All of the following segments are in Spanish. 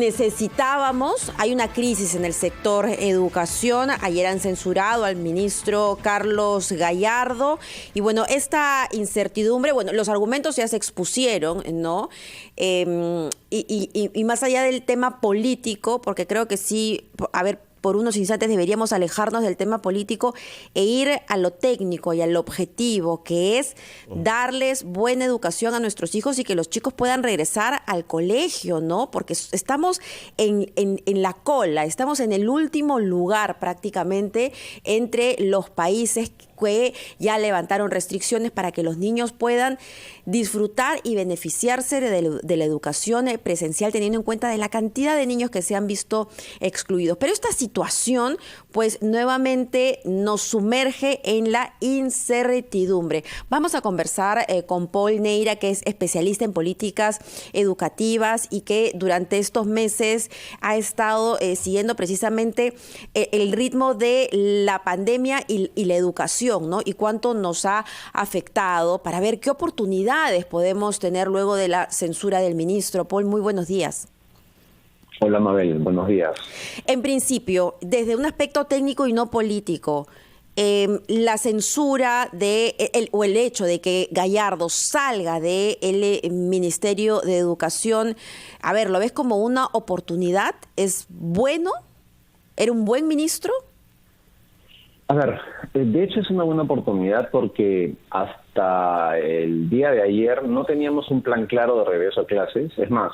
necesitábamos. Hay una crisis en el sector educación. Ayer han censurado al ministro Carlos Gallardo. Y bueno, esta incertidumbre, bueno, los argumentos ya se expusieron, ¿no? Y más allá del tema político, porque creo que sí, a ver, por unos instantes deberíamos alejarnos del tema político e ir a lo técnico y al objetivo, que es darles buena educación a nuestros hijos y que los chicos puedan regresar al colegio, ¿no? Porque estamos en la cola, estamos en el último lugar prácticamente entre los países que ya levantaron restricciones para que los niños puedan disfrutar y beneficiarse de la educación presencial, teniendo en cuenta de la cantidad de niños que se han visto excluidos. Pero esta situación, pues, nuevamente nos sumerge en la incertidumbre. Vamos a conversar con Paul Neira, que es especialista en políticas educativas y que durante estos meses ha estado siguiendo precisamente el ritmo de la pandemia y la educación, ¿no? Y cuánto nos ha afectado, para ver qué oportunidades podemos tener luego de la censura del ministro. Paul, muy buenos días. Hola, Mabel, buenos días. En principio, desde un aspecto técnico y no político, la censura o el hecho de que Gallardo salga del Ministerio de Educación, a ver, ¿lo ves como una oportunidad? ¿Es bueno? ¿Era un buen ministro? A ver, de hecho es una buena oportunidad porque hasta el día de ayer no teníamos un plan claro de regreso a clases. Es más,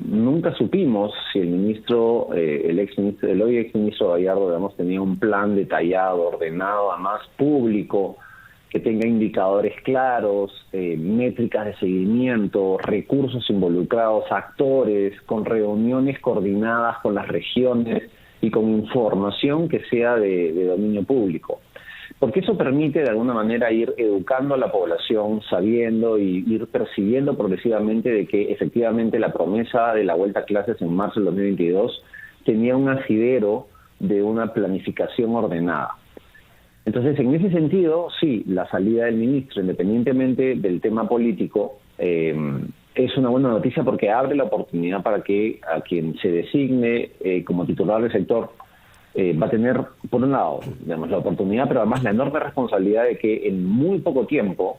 nunca supimos si el ministro, el hoy exministro Gallardo, digamos, tenía un plan detallado, ordenado, además público, que tenga indicadores claros, métricas de seguimiento, recursos involucrados, actores, con reuniones coordinadas con las regiones y con información que sea de dominio público. Porque eso permite de alguna manera ir educando a la población, sabiendo y ir percibiendo progresivamente de que efectivamente la promesa de la vuelta a clases en marzo del 2022 tenía un asidero de una planificación ordenada. Entonces, en ese sentido, sí, la salida del ministro, independientemente del tema político, es una buena noticia porque abre la oportunidad para que a quien se designe como titular del sector va a tener, por un lado, digamos, la oportunidad, pero además la enorme responsabilidad de que en muy poco tiempo,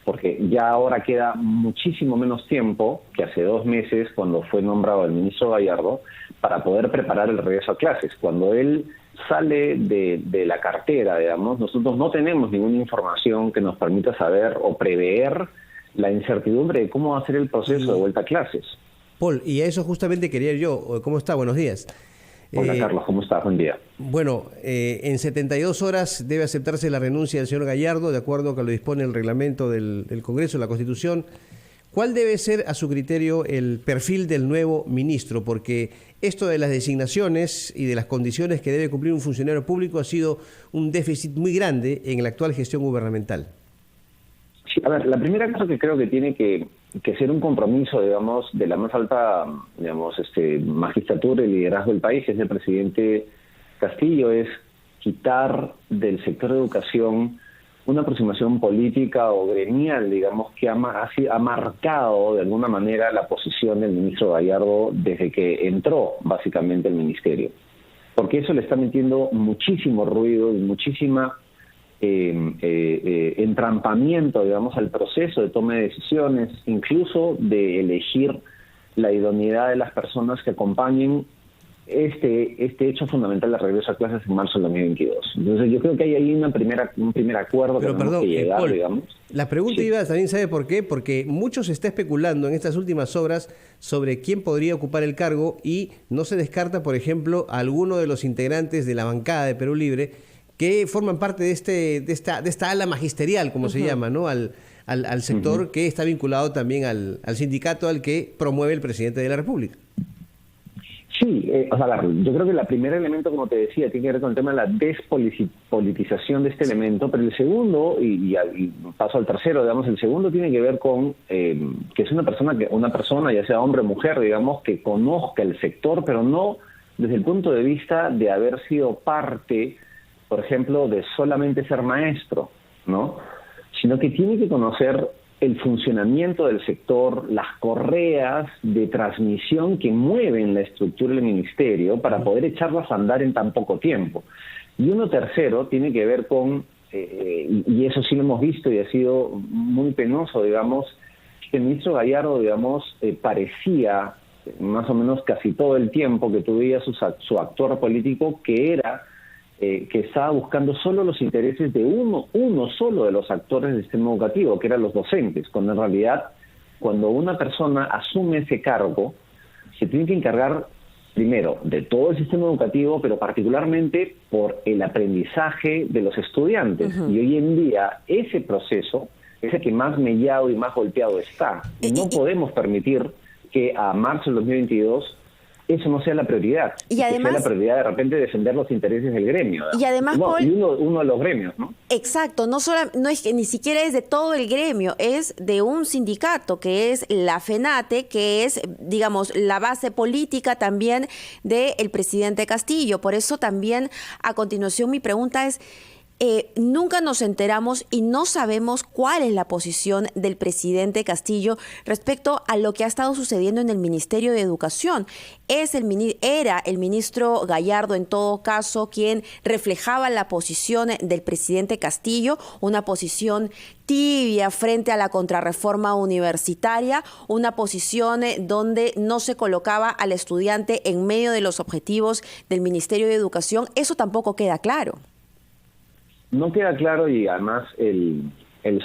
porque ya ahora queda muchísimo menos tiempo que hace 2 meses cuando fue nombrado el ministro Gallardo, para poder preparar el regreso a clases. Cuando él sale de la cartera, digamos, nosotros no tenemos ninguna información que nos permita saber o prever la incertidumbre de cómo va a ser el proceso de vuelta a clases. Paul, y a eso justamente quería ir yo. ¿Cómo está? Buenos días. Hola, Carlos, ¿cómo estás? Buen día. Bueno, en 72 horas debe aceptarse la renuncia del señor Gallardo, de acuerdo a que lo dispone el reglamento del Congreso, la Constitución. ¿Cuál debe ser, a su criterio, el perfil del nuevo ministro? Porque esto de las designaciones y de las condiciones que debe cumplir un funcionario público ha sido un déficit muy grande en la actual gestión gubernamental. Sí, a ver, la primera cosa que creo que tiene que ser un compromiso, digamos, de la más alta, digamos, magistratura y liderazgo del país, que es el presidente Castillo, es quitar del sector de educación una aproximación política o gremial, digamos, que ha marcado de alguna manera la posición del ministro Gallardo desde que entró básicamente el ministerio. Porque eso le está metiendo muchísimo ruido y muchísima entrampamiento, digamos, al proceso de toma de decisiones, incluso de elegir la idoneidad de las personas que acompañen este hecho fundamental de regreso a clases en marzo del 2022. Entonces yo creo que hay ahí un primer acuerdo. Pero que tenemos que llegar, Paul, digamos. La pregunta iba, también sabe por qué, porque mucho se está especulando en estas últimas horas sobre quién podría ocupar el cargo y no se descarta, por ejemplo, a alguno de los integrantes de la bancada de Perú Libre que forman parte de esta ala magisterial, como se llama, ¿no? Al sector que está vinculado también al sindicato al que promueve el presidente de la República. Sí, o sea, yo creo que el primer elemento, como te decía, tiene que ver con el tema de la despolitización de este elemento, pero el segundo, y paso al tercero, digamos, el segundo tiene que ver con que es una persona, ya sea hombre o mujer, digamos, que conozca el sector, pero no desde el punto de vista de haber sido parte, por ejemplo, de solamente ser maestro, ¿no? Sino que tiene que conocer el funcionamiento del sector, las correas de transmisión que mueven la estructura del ministerio para poder echarlas a andar en tan poco tiempo. Y uno tercero tiene que ver con, y eso sí lo hemos visto y ha sido muy penoso, digamos, que el ministro Gallardo, digamos, parecía más o menos casi todo el tiempo que tuviera su actor político que era que estaba buscando solo los intereses de uno solo de los actores del sistema educativo, que eran los docentes, cuando en realidad, cuando una persona asume ese cargo, se tiene que encargar primero de todo el sistema educativo, pero particularmente por el aprendizaje de los estudiantes. Y hoy en día ese proceso es el que más mellado y más golpeado está. Y no podemos permitir que a marzo del 2022 eso no sea la prioridad. Y además, sea la prioridad de repente defender los intereses del gremio, ¿no? Y además, Paul, y uno de los gremios, ¿no? Exacto, no es que ni siquiera es de todo el gremio, es de un sindicato que es la FENATE, que es, digamos, la base política también del presidente Castillo. Por eso también, a continuación, mi pregunta es, nunca nos enteramos y no sabemos cuál es la posición del presidente Castillo respecto a lo que ha estado sucediendo en el Ministerio de Educación. Era el ministro Gallardo, en todo caso, quien reflejaba la posición del presidente Castillo, una posición tibia frente a la contrarreforma universitaria, una posición donde no se colocaba al estudiante en medio de los objetivos del Ministerio de Educación. Eso tampoco queda claro. No queda claro, y además el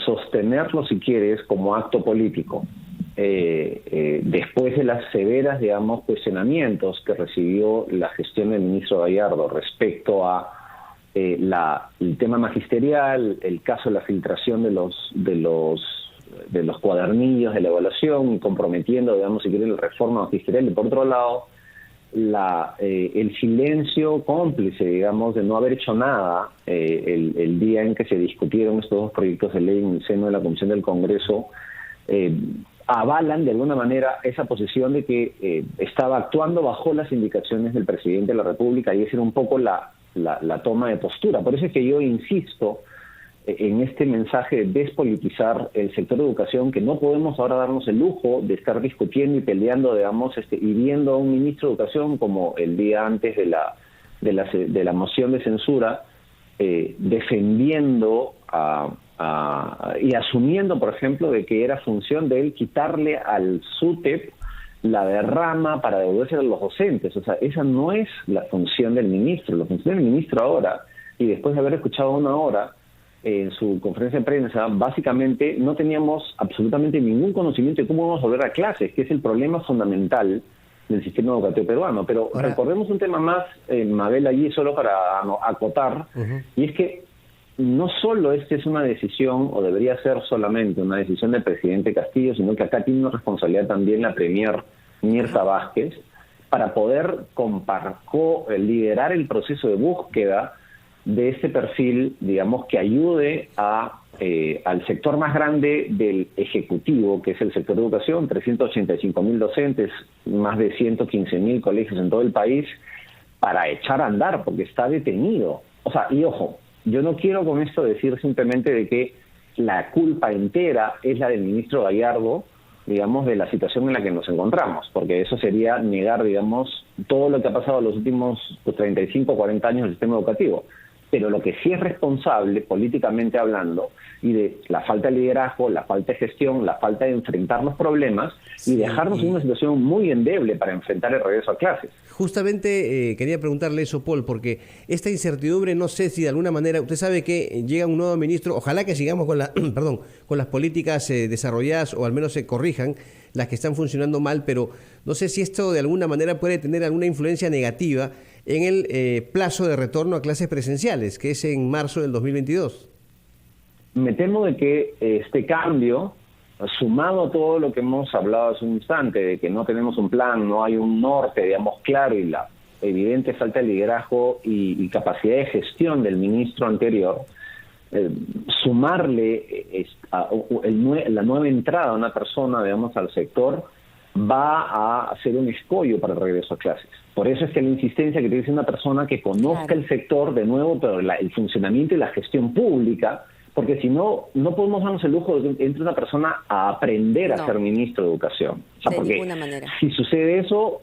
sostenerlo, si quieres, como acto político, después de las severas, digamos, cuestionamientos que recibió la gestión del ministro Gallardo respecto a el tema magisterial, el caso de la filtración de los cuadernillos de la evaluación, comprometiendo, digamos, si quieren, la reforma magisterial, y por otro lado, el silencio cómplice, digamos, de no haber hecho nada el día en que se discutieron estos dos proyectos de ley en el seno de la Comisión del Congreso, avalan de alguna manera esa posición de que estaba actuando bajo las indicaciones del presidente de la República, y esa era un poco la toma de postura. Por eso es que yo insisto en este mensaje de despolitizar el sector de educación, que no podemos ahora darnos el lujo de estar discutiendo y peleando, digamos, y viendo a un ministro de Educación como el día antes de la moción de censura, defendiendo y asumiendo, por ejemplo, de que era función de él quitarle al SUTEP la derrama para devolverse a los docentes. O sea, esa no es la función del ministro. La función del ministro ahora, y después de haber escuchado una hora en su conferencia de prensa, básicamente no teníamos absolutamente ningún conocimiento de cómo vamos a volver a clases, que es el problema fundamental del sistema educativo peruano. Pero recordemos un tema más, Mabel, allí solo para acotar, y es que no solo esta es una decisión, o debería ser solamente una decisión del presidente Castillo, sino que acá tiene una responsabilidad también la premier Mirta Vázquez, para poder liderar el proceso de búsqueda de ese perfil, digamos, que ayude al sector más grande del Ejecutivo, que es el sector de educación, 385.000 docentes, más de 115.000 colegios en todo el país, para echar a andar, porque está detenido. O sea, y ojo, yo no quiero con esto decir simplemente de que la culpa entera es la del ministro Gallardo, digamos, de la situación en la que nos encontramos, porque eso sería negar, digamos, todo lo que ha pasado en los últimos 35 o 40 años del sistema educativo. Pero lo que sí es responsable, políticamente hablando, y de la falta de liderazgo, la falta de gestión, la falta de enfrentar los problemas, y dejarnos en una situación muy endeble para enfrentar el regreso a clases. Justamente quería preguntarle eso, Paul, porque esta incertidumbre, no sé si de alguna manera, usted sabe que llega un nuevo ministro, ojalá que sigamos con con las políticas desarrolladas, o al menos se corrijan las que están funcionando mal, pero no sé si esto de alguna manera puede tener alguna influencia negativa en el plazo de retorno a clases presenciales, que es en marzo del 2022. Me temo de que este cambio, sumado a todo lo que hemos hablado hace un instante, de que no tenemos un plan, no hay un norte, digamos, claro, y la evidente falta de liderazgo y capacidad de gestión del ministro anterior, sumarle la nueva entrada de una persona, digamos, al sector, va a ser un escollo para el regreso a clases. Por eso es que la insistencia que tiene que ser una persona que conozca el sector de nuevo, pero el funcionamiento y la gestión pública, porque si no, no podemos darnos el lujo de que entre una persona a aprender a ser ministro de Educación. O sea, de porque ninguna manera. si sucede eso,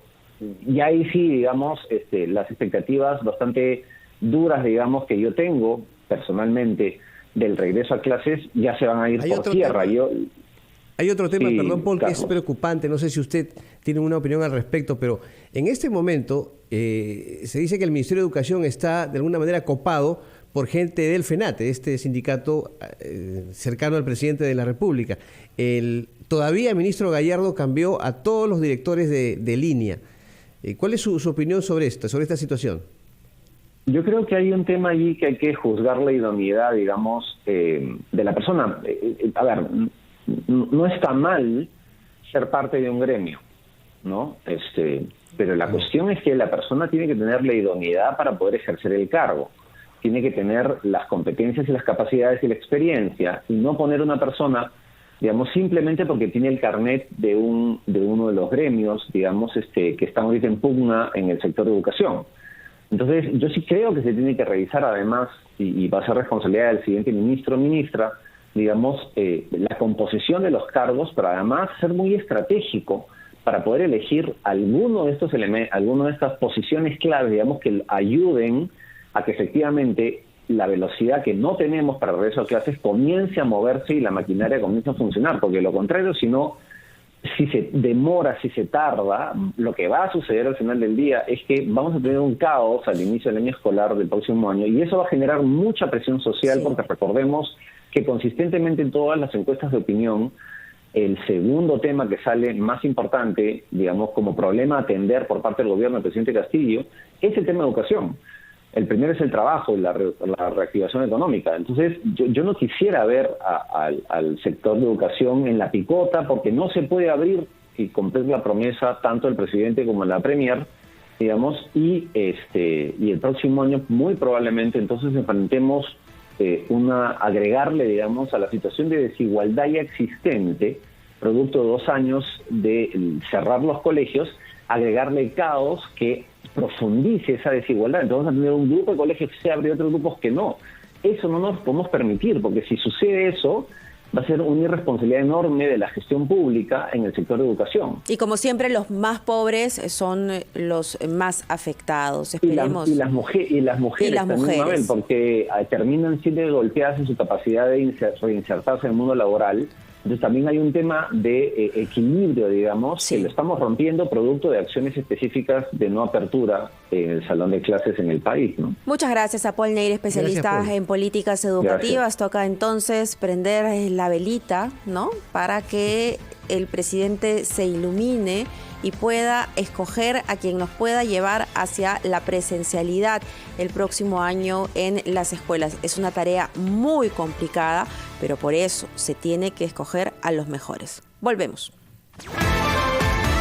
y ahí sí, digamos, las expectativas bastante duras, digamos, que yo tengo personalmente del regreso a clases, ya se van a ir por tierra. Hay otro tema, Sí, perdón, Paul, Carlos, que es preocupante. No sé si usted tiene una opinión al respecto, pero en este momento se dice que el Ministerio de Educación está de alguna manera copado por gente del FENATE, este sindicato cercano al presidente de la República. Todavía el ministro Gallardo cambió a todos los directores de línea. ¿Cuál es su opinión sobre esta situación? Yo creo que hay un tema allí que hay que juzgar la idoneidad, digamos, de la persona. A ver, no está mal ser parte de un gremio, ¿no? Pero la cuestión es que la persona tiene que tener la idoneidad para poder ejercer el cargo. Tiene que tener las competencias y las capacidades y la experiencia, y no poner una persona, digamos, simplemente porque tiene el carnet de uno de los gremios, digamos, que están ahorita en pugna en el sector de educación. Entonces, yo sí creo que se tiene que revisar, además, y va a ser responsabilidad del siguiente ministro o ministra, digamos, la composición de los cargos, pero además ser muy estratégico para poder elegir alguno de estos elementos, alguna de estas posiciones claves, digamos, que ayuden a que efectivamente la velocidad que no tenemos para el regreso a clases comience a moverse y la maquinaria comience a funcionar, porque de lo contrario, si no, si se demora, si se tarda, lo que va a suceder al final del día es que vamos a tener un caos al inicio del año escolar del próximo año, y eso va a generar mucha presión social, sí, porque recordemos que consistentemente en todas las encuestas de opinión, el segundo tema que sale más importante, digamos, como problema a atender por parte del gobierno del presidente Castillo, es el tema de educación. El primero es el trabajo y la reactivación económica. Entonces, yo no quisiera ver al sector de educación en la picota, porque no se puede abrir y cumplir la promesa tanto el presidente como la premier, digamos, y el próximo año muy probablemente entonces enfrentemos agregarle, digamos, a la situación de desigualdad ya existente, producto de 2 años de cerrar los colegios, agregarle caos que profundice esa desigualdad. Entonces vamos a tener un grupo de colegios que se abre y otros grupos que no. Eso no nos podemos permitir, porque si sucede eso, va a ser una irresponsabilidad enorme de la gestión pública en el sector de educación. Y como siempre, los más pobres son los más afectados. Esperemos. Y las mujeres también, Mabel, porque terminan siendo golpeadas en su capacidad de reinsertarse en el mundo laboral. Entonces también hay un tema de equilibrio, digamos, sí, que lo estamos rompiendo producto de acciones específicas de no apertura en el salón de clases en el país, ¿no? Muchas gracias a Paul Neyre, especialista en políticas educativas. Gracias. Toca entonces prender la velita, ¿no?, para que el presidente se ilumine y pueda escoger a quien nos pueda llevar hacia la presencialidad el próximo año en las escuelas. Es una tarea muy complicada, pero por eso se tiene que escoger a los mejores. Volvemos.